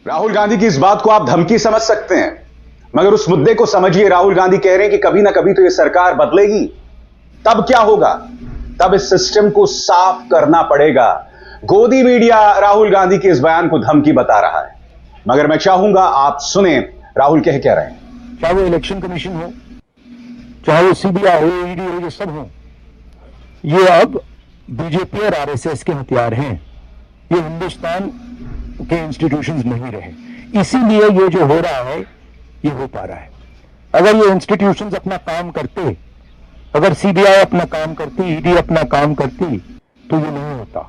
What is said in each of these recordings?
राहुल गांधी की इस बात को आप धमकी समझ सकते हैं, मगर उस मुद्दे को समझिए। राहुल गांधी कह रहे हैं कि कभी ना कभी तो यह सरकार बदलेगी। तब क्या होगा? तब इस सिस्टम को साफ करना पड़ेगा। गोदी मीडिया राहुल गांधी के इस बयान को धमकी बता रहा है, मगर मैं चाहूंगा आप सुने राहुल कह क्या रहे हैं। चाहे वो इलेक्शन कमीशन हो, चाहे वो सीबीआई हो, ईडी हो, ये सब हो, ये अब बीजेपी और आरएसएस के हथियार हैं। ये हिंदुस्तान के इंस्टीट्यूशंस नहीं रहे, इसीलिए ये जो हो रहा है ये हो पा रहा है। अगर ये इंस्टीट्यूशंस अपना काम करते, अगर सीबीआई अपना काम करती, ईडी अपना काम करती, तो ये नहीं होता।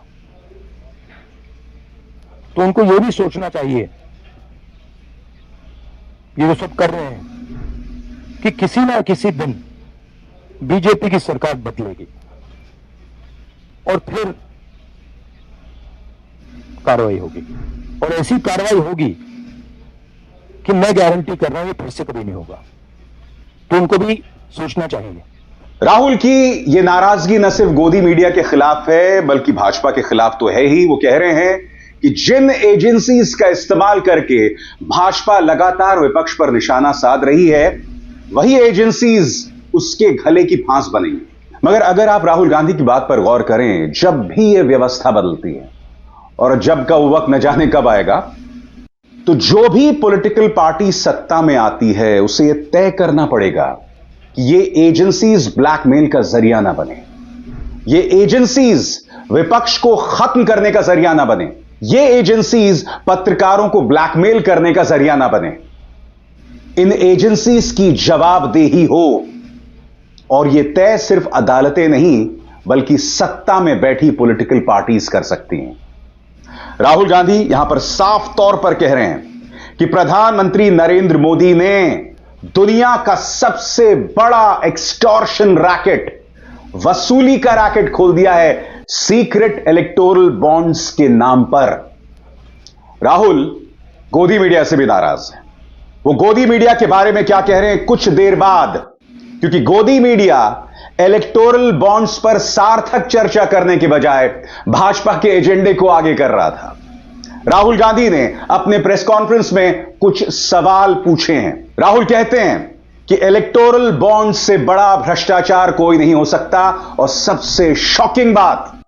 तो उनको ये भी सोचना चाहिए, ये जो सब कर रहे हैं, कि किसी ना किसी दिन बीजेपी की सरकार बदलेगी और फिर कार्रवाई होगी, और ऐसी कार्रवाई होगी कि मैं गारंटी कर रहा हूं ये फिर से कभी नहीं होगा। तो उनको भी सोचना चाहिए। राहुल की यह नाराजगी न सिर्फ गोदी मीडिया के खिलाफ है, बल्कि भाजपा के खिलाफ तो है ही। वो कह रहे हैं कि जिन एजेंसीज का इस्तेमाल करके भाजपा लगातार विपक्ष पर निशाना साध रही है, वही एजेंसीज उसके गले की फांस बनेंगी। मगर अगर आप राहुल गांधी की बात पर गौर करें, जब भी यह व्यवस्था बदलती है, और जब का वो वक्त न जाने कब आएगा, तो जो भी पॉलिटिकल पार्टी सत्ता में आती है उसे यह तय करना पड़ेगा कि ये एजेंसीज ब्लैकमेल का जरिया ना बने, ये एजेंसीज विपक्ष को खत्म करने का जरिया ना बने, ये एजेंसीज पत्रकारों को ब्लैकमेल करने का जरिया ना बने। इन एजेंसीज की जवाबदेही हो, और यह तय सिर्फ अदालतें नहीं बल्कि सत्ता में बैठी पॉलिटिकल पार्टीज कर सकती हैं। राहुल गांधी यहां पर साफ तौर पर कह रहे हैं कि प्रधानमंत्री नरेंद्र मोदी ने दुनिया का सबसे बड़ा एक्सटॉर्शन रैकेट, वसूली का रैकेट खोल दिया है सीक्रेट इलेक्टोरल बॉन्ड्स के नाम पर। राहुल गोदी मीडिया से भी नाराज है। वो गोदी मीडिया के बारे में क्या कह रहे हैं कुछ देर बाद, क्योंकि गोदी मीडिया इलेक्टोरल बॉन्ड्स पर सार्थक चर्चा करने के बजाय भाजपा के एजेंडे को आगे कर रहा था। राहुल गांधी ने अपने प्रेस कॉन्फ्रेंस में कुछ सवाल पूछे हैं। राहुल कहते हैं कि इलेक्टोरल बॉन्ड से बड़ा भ्रष्टाचार कोई नहीं हो सकता, और सबसे शॉकिंग बात,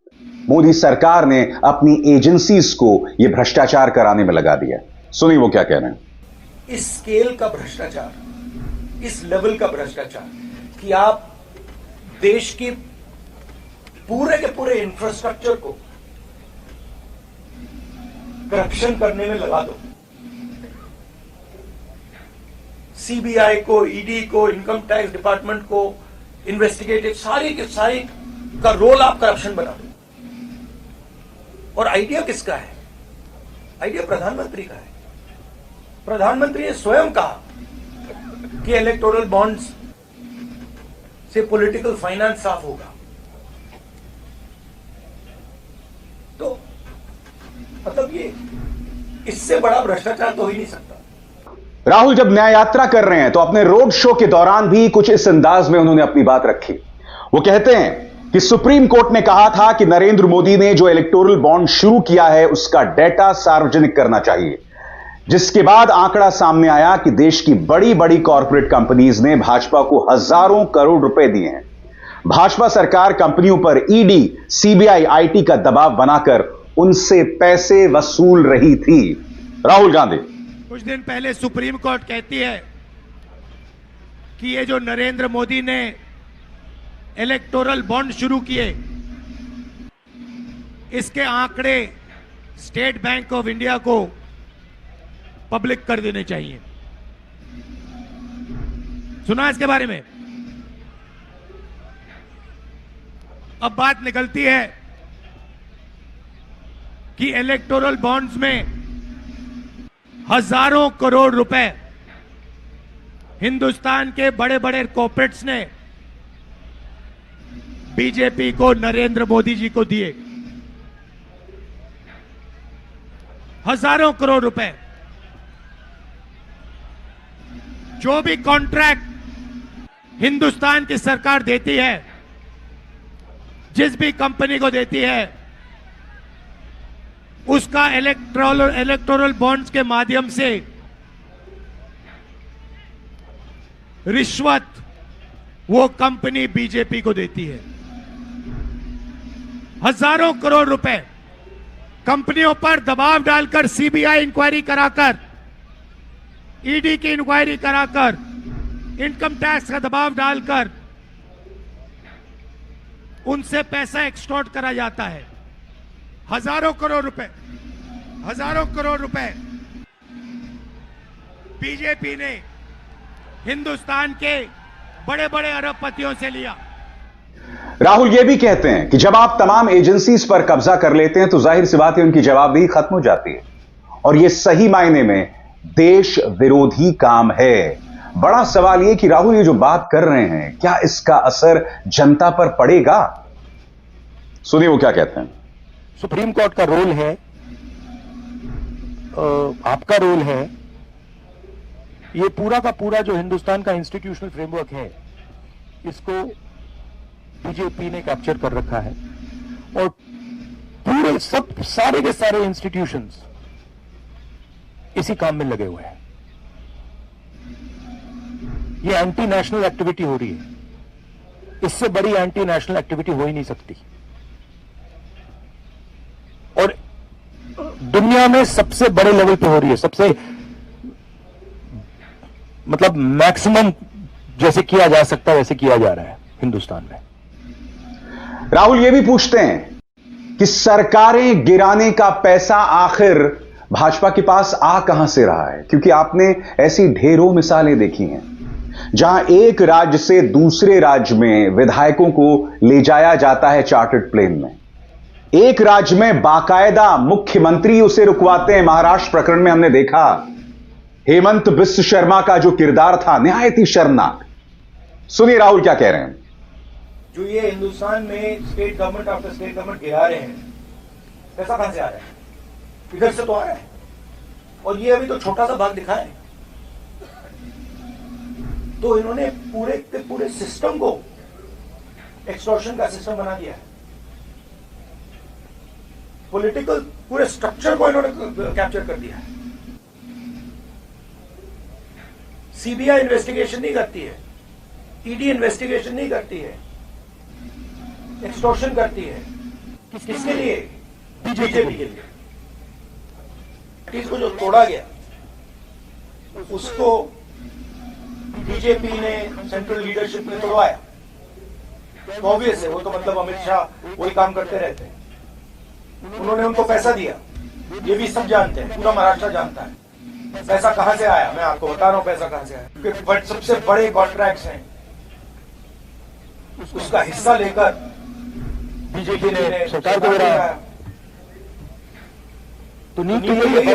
मोदी सरकार ने अपनी एजेंसीज को यह भ्रष्टाचार कराने में लगा दिया। सुनिए वो क्या कह रहे हैं। इस स्केल का भ्रष्टाचार, इस लेवल का भ्रष्टाचार कि आप देश की पूरे के पूरे इंफ्रास्ट्रक्चर को करप्शन करने में लगा दो, सीबीआई को, ईडी को, इनकम टैक्स डिपार्टमेंट को, इन्वेस्टिगेटिव सारी के सारी का रोल आप करप्शन बना दो। और आइडिया किसका है? आइडिया प्रधानमंत्री का है। प्रधानमंत्री ने स्वयं कहा कि इलेक्टोरल बॉन्ड्स से पॉलिटिकल फाइनेंस साफ होगा। तो मतलब ये इससे बड़ा भ्रष्टाचार तो हो ही नहीं सकता। राहुल जब न्याय यात्रा कर रहे हैं तो अपने रोड शो के दौरान भी कुछ इस अंदाज में उन्होंने अपनी बात रखी। वो कहते हैं कि सुप्रीम कोर्ट ने कहा था कि नरेंद्र मोदी ने जो इलेक्टोरल बॉन्ड शुरू किया है उसका डेटा सार्वजनिक करना चाहिए, जिसके बाद आंकड़ा सामने आया कि देश की बड़ी बड़ी कॉर्पोरेट कंपनीज ने भाजपा को हजारों करोड़ रुपए दिए हैं। भाजपा सरकार कंपनियों पर ईडी, सीबीआई, आईटी का दबाव बनाकर उनसे पैसे वसूल रही थी। राहुल गांधी कुछ दिन पहले सुप्रीम कोर्ट कहती है कि ये जो नरेंद्र मोदी ने इलेक्टोरल बॉन्ड शुरू किए, इसके आंकड़े स्टेट बैंक ऑफ इंडिया को पब्लिक कर देने चाहिए। सुना इसके बारे में? अब बात निकलती है कि इलेक्टोरल बॉन्ड्स में हजारों करोड़ रुपए हिंदुस्तान के बड़े बड़े कॉर्पोरेट्स ने बीजेपी को, नरेंद्र मोदी जी को दिए। हजारों करोड़ रुपए। जो भी कॉन्ट्रैक्ट हिंदुस्तान की सरकार देती है, जिस भी कंपनी को देती है, उसका इलेक्टोरल बॉन्ड्स के माध्यम से रिश्वत वो कंपनी बीजेपी को देती है। हजारों करोड़ रुपए कंपनियों पर दबाव डालकर सीबीआई इंक्वायरी कराकर, ईडी की इंक्वायरी कराकर, इनकम टैक्स का दबाव डालकर उनसे पैसा एक्सटॉर्ट करा जाता है। हजारों करोड़ रुपए बीजेपी ने हिंदुस्तान के बड़े बड़े अरबपतियों से लिया। राहुल ये भी कहते हैं कि जब आप तमाम एजेंसीज पर कब्जा कर लेते हैं तो जाहिर सी बात है उनकी जवाबदेही खत्म हो जाती है, और यह सही मायने में देश विरोधी काम है। बड़ा सवाल यह कि राहुल ये जो बात कर रहे हैं, क्या इसका असर जनता पर पड़ेगा? सुनिए वो क्या कहते हैं। सुप्रीम कोर्ट का रोल है, आपका रोल है, ये पूरा का पूरा जो हिंदुस्तान का इंस्टीट्यूशनल फ्रेमवर्क है इसको बीजेपी ने कैप्चर कर रखा है, और पूरे सारे के सारे इंस्टीट्यूशंस इसी काम में लगे हुए हैं। ये एंटी नेशनल एक्टिविटी हो रही है, इससे बड़ी एंटी नेशनल एक्टिविटी हो ही नहीं सकती, और दुनिया में सबसे बड़े लेवल पे हो रही है, सबसे मतलब मैक्सिमम जैसे किया जा सकता है वैसे किया जा रहा है हिंदुस्तान में। राहुल ये भी पूछते हैं कि सरकारें गिराने का पैसा आखिर भाजपा के पास आ कहां से रहा है, क्योंकि आपने ऐसी ढेरों मिसालें देखी हैं जहां एक राज्य से दूसरे राज्य में विधायकों को ले जाया जाता है चार्टर्ड प्लेन में। एक राज्य में बाकायदा मुख्यमंत्री उसे रुकवाते हैं। महाराष्ट्र प्रकरण में हमने देखा हेमंत बिस्व शर्मा का जो किरदार था निहायत ही शर्मनाक। सुनिए राहुल क्या कह रहे हैं। जो ये हिंदुस्तान में state government after state government गिरा रहे हैं, पैसा कहां से आ रहा है? इधर से तो आ रहा है, और ये अभी तो छोटा सा भाग दिखा है। तो इन्होंने पूरे के पूरे सिस्टम को एक्सटॉर्शन का सिस्टम बना दिया है। पॉलिटिकल पूरे स्ट्रक्चर को इन्होंने कैप्चर कर दिया है। सीबीआई इन्वेस्टिगेशन नहीं करती है, ईडी इन्वेस्टिगेशन नहीं करती है, एक्सटॉर्शन करती है। किसके लिए? बीजेपी के लिए। इसको जो तोड़ा गया उसको बीजेपी ने सेंट्रल लीडरशिप ने तोड़वाया। तो ऑब्वियस है, वो तो मतलब अमित शाह वही काम करते रहते हैं। उन्होंने उनको पैसा दिया, ये भी सब जानते हैं, पूरा महाराष्ट्र जानता है पैसा कहां से आया। मैं आपको बता रहा हूं पैसा कहां से आया, क्योंकि सबसे बड़े कॉन्ट्रैक्ट्स हैं उसका हिस्सा लेकर बीजेपी ने सरकार को गिराया। तो नीति यही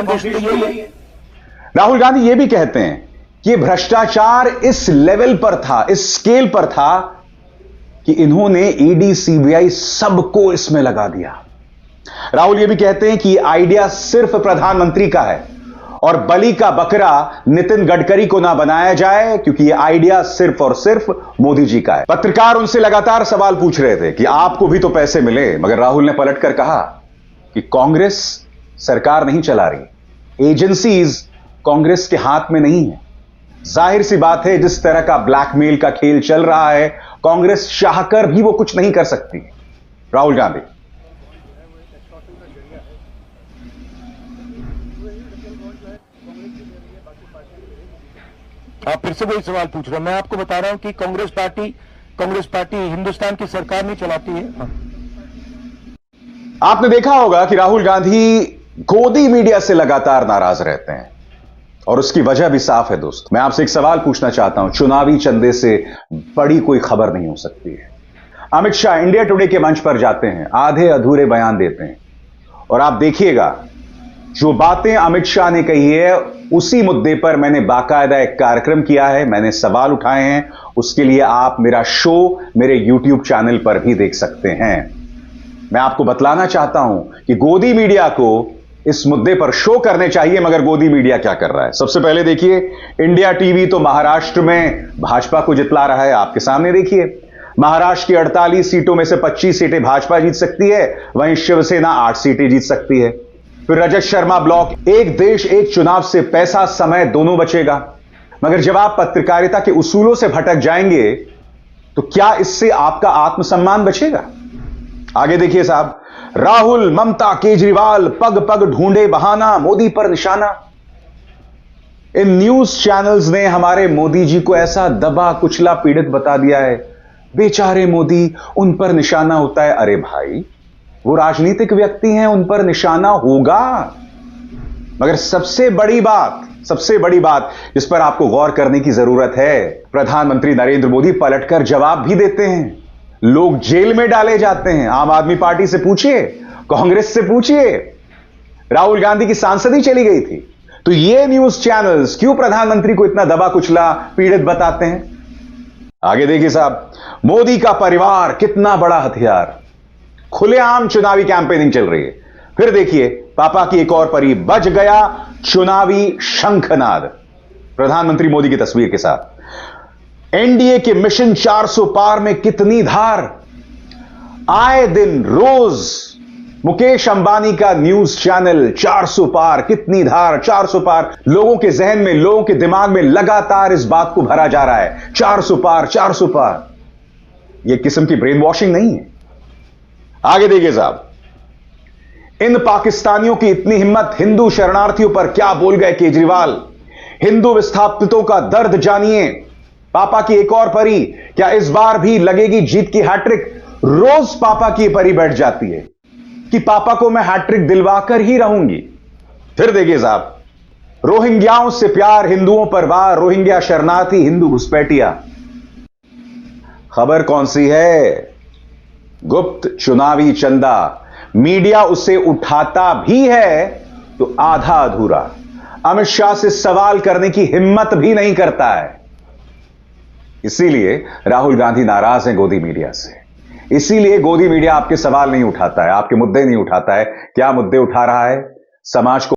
है। राहुल गांधी ये भी कहते हैं कि भ्रष्टाचार इस लेवल पर था, इस स्केल पर था कि इन्होंने ईडी सीबीआई सबको इसमें लगा दिया। राहुल ये भी कहते हैं कि आइडिया सिर्फ प्रधानमंत्री का है और बलि का बकरा नितिन गडकरी को ना बनाया जाए, क्योंकि यह आइडिया सिर्फ और सिर्फ मोदी जी का है। पत्रकार उनसे लगातार सवाल पूछ रहे थे कि आपको भी तो पैसे मिले, मगर राहुल ने पलटकर कहा कि कांग्रेस सरकार नहीं चला रही, एजेंसीज कांग्रेस के हाथ में नहीं है। जाहिर सी बात है, जिस तरह का ब्लैकमेल का खेल चल रहा है, कांग्रेस चाहकर भी वो कुछ नहीं कर सकती। राहुल गांधी आप फिर से वही सवाल पूछ रहे हैं। मैं आपको बता रहा हूं कि कांग्रेस पार्टी हिंदुस्तान की सरकार नहीं चलाती है। आपने देखा होगा कि राहुल गांधी गोदी मीडिया से लगातार नाराज रहते हैं, और उसकी वजह भी साफ है। दोस्त, मैं आपसे एक सवाल पूछना चाहता हूं। चुनावी चंदे से बड़ी कोई खबर नहीं हो सकती है। अमित शाह इंडिया टुडे के मंच पर जाते हैं, आधे अधूरे बयान देते हैं, और आप देखिएगा जो बातें अमित शाह ने कही है उसी मुद्दे पर मैंने बाकायदा एक कार्यक्रम किया है, मैंने सवाल उठाए हैं। उसके लिए आप मेरा शो मेरे YouTube चैनल पर भी देख सकते हैं। मैं आपको बतलाना चाहता हूं कि गोदी मीडिया को इस मुद्दे पर शो करने चाहिए, मगर गोदी मीडिया क्या कर रहा है। सबसे पहले देखिए, इंडिया टीवी तो महाराष्ट्र में भाजपा को जितला रहा है। आपके सामने देखिए, महाराष्ट्र की 48 सीटों में से 25 सीटें भाजपा जीत सकती है, वहीं शिवसेना 8 सीटें जीत सकती है। फिर रजत शर्मा ब्लॉक, एक देश एक चुनाव से पैसा समय दोनों बचेगा। मगर जब आप पत्रकारिता के उसूलों से भटक जाएंगे तो क्या इससे आपका आत्मसम्मान बचेगा? आगे देखिए साहब, राहुल, ममता, केजरीवाल पग पग ढूंढे बहाना, मोदी पर निशाना। इन न्यूज चैनल्स ने हमारे मोदी जी को ऐसा दबा कुचला पीड़ित बता दिया है, बेचारे मोदी, उन पर निशाना होता है। अरे भाई, वो राजनीतिक व्यक्ति हैं, उन पर निशाना होगा। मगर सबसे बड़ी बात जिस पर आपको गौर करने की जरूरत है, प्रधानमंत्री नरेंद्र मोदी पलटकर जवाब भी देते हैं। लोग जेल में डाले जाते हैं। आम आदमी पार्टी से पूछिए, कांग्रेस से पूछिए, राहुल गांधी की सांसद ही चली गई थी। तो ये न्यूज चैनल्स क्यों प्रधानमंत्री को इतना दबा कुचला पीड़ित बताते हैं? आगे देखिए साहब, मोदी का परिवार कितना बड़ा हथियार, खुलेआम चुनावी कैंपेनिंग चल रही है। फिर देखिए, पापा की एक और परी, बज गया चुनावी शंखनाद, प्रधानमंत्री मोदी की तस्वीर के साथ। एनडीए के मिशन 400 पार में कितनी धार, आए दिन रोज मुकेश अंबानी का न्यूज चैनल 400 पार, कितनी धार, 400 पार। लोगों के जहन में, लोगों के दिमाग में लगातार इस बात को भरा जा रहा है, 400 पार, 400 पार। यह किस्म की ब्रेन वॉशिंग नहीं है। आगे देखिए साहब, इन पाकिस्तानियों की इतनी हिम्मत, हिंदू शरणार्थियों पर क्या बोल गए केजरीवाल। हिंदू विस्थापितों का दर्द जानिए। पापा की एक और परी, क्या इस बार भी लगेगी जीत की हैट्रिक? रोज पापा की परी बैठ जाती है कि पापा को मैं हैट्रिक दिलवाकर ही रहूंगी। फिर देखिए साहब, रोहिंग्याओं से प्यार, हिंदुओं पर वार, रोहिंग्या शरणार्थी, हिंदू घुसपैठिया। खबर कौन सी है? गुप्त चुनावी चंदा। मीडिया उसे उठाता भी है तो आधा अधूरा। अमित शाह से सवाल करने की हिम्मत भी नहीं करता है। इसीलिए राहुल गांधी नाराज हैं गोदी मीडिया से। इसीलिए गोदी मीडिया आपके सवाल नहीं उठाता है, आपके मुद्दे नहीं उठाता है। क्या मुद्दे उठा रहा है? समाज को